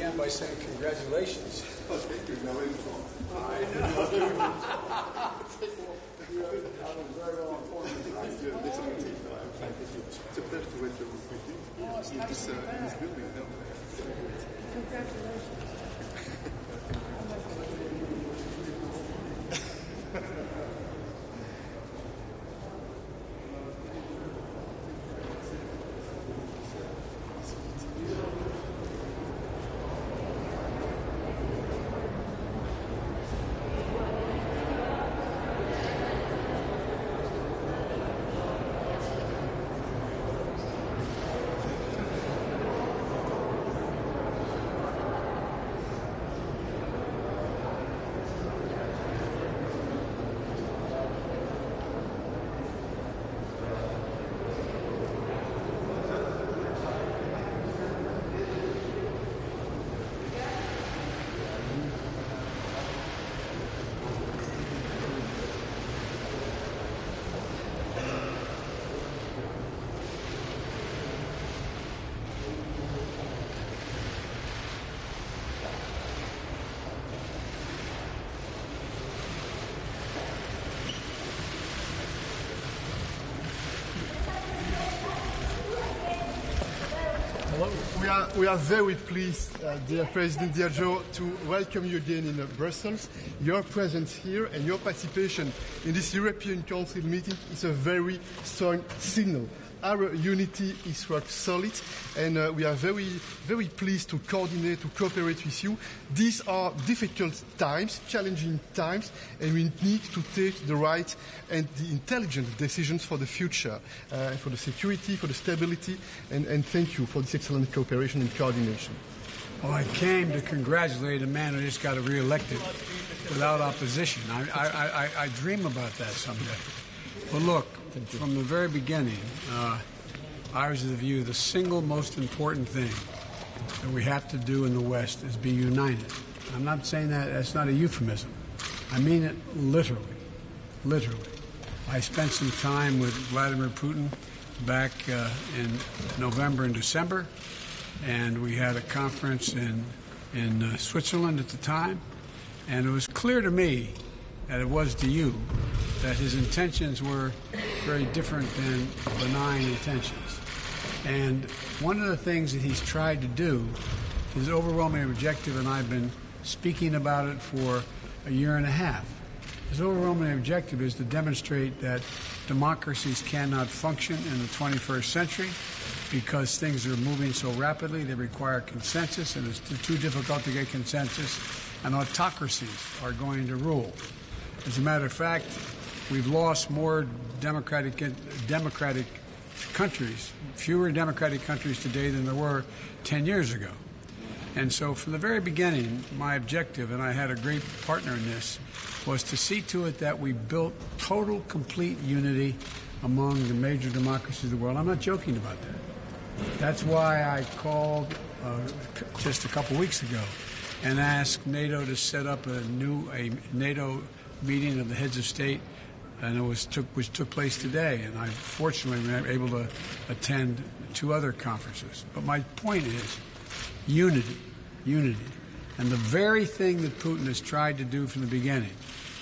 begin by saying congratulations. Oh, thank you. No, it's wrong. It's a pleasure to work with you in this building. Congratulations. We are very pleased, dear President, dear Joe, to welcome you again in Brussels. Your presence here and your participation in this European Council meeting is a very strong signal. Our unity is rock solid, and we are very pleased to coordinate, to cooperate with you. These are difficult times, challenging times, and we need to take the right and the intelligent decisions for the future, for the security, for the stability, and thank you for this excellent cooperation and coordination. Well, I came to congratulate a man who just got reelected without opposition. I dream about that someday. But look, from the very beginning, I was of the view the single most important thing that we have to do in the West is be united. I'm not saying that's not a euphemism. I mean it literally. Literally. I spent some time with Vladimir Putin back in November and December, and we had a conference in Switzerland at the time, and it was clear to me, and it was to you, that his intentions were very different than benign intentions. And one of the things that he's tried to do, his overwhelming objective, and I've been speaking about it for a year and a half, his overwhelming objective is to demonstrate that democracies cannot function in the 21st century because things are moving so rapidly, they require consensus, and it's too difficult to get consensus, and autocracies are going to rule. As a matter of fact, we've lost more democratic countries, fewer democratic countries today than there were 10 years ago. And so from the very beginning, my objective, and I had a great partner in this, was to see to it that we built total, complete unity among the major democracies of the world. I'm not joking about that. That's why I called just a couple weeks ago and asked NATO to set up a NATO meeting of the heads of state, and which took place today. And I fortunately was able to attend 2 other conferences. But my point is unity, unity. And the very thing that Putin has tried to do from the beginning,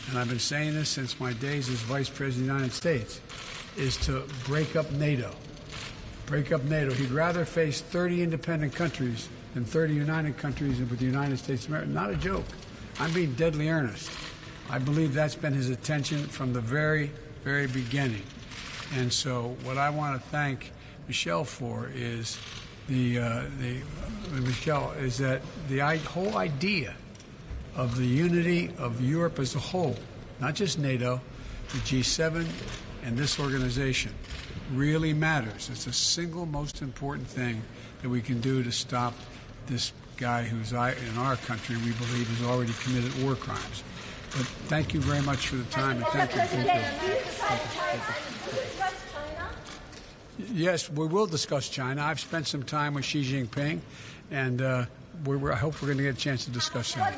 and I've been saying this since my days as Vice President of the United States, is to break up NATO. Break up NATO. He'd rather face 30 independent countries than 30 united countries with the United States of America. Not a joke. I'm being deadly earnest. I believe that's been his intention from the very, very beginning. And so what I want to thank Michel for is that the whole idea of the unity of Europe as a whole, not just NATO, the G7 and this organization, really matters. It's the single most important thing that we can do to stop this guy who's in our country we believe has already committed war crimes. But thank you very much for the time, and thank you. Yes, we will discuss China. I've spent some time with Xi Jinping, and I hope we're going to get a chance to discuss China.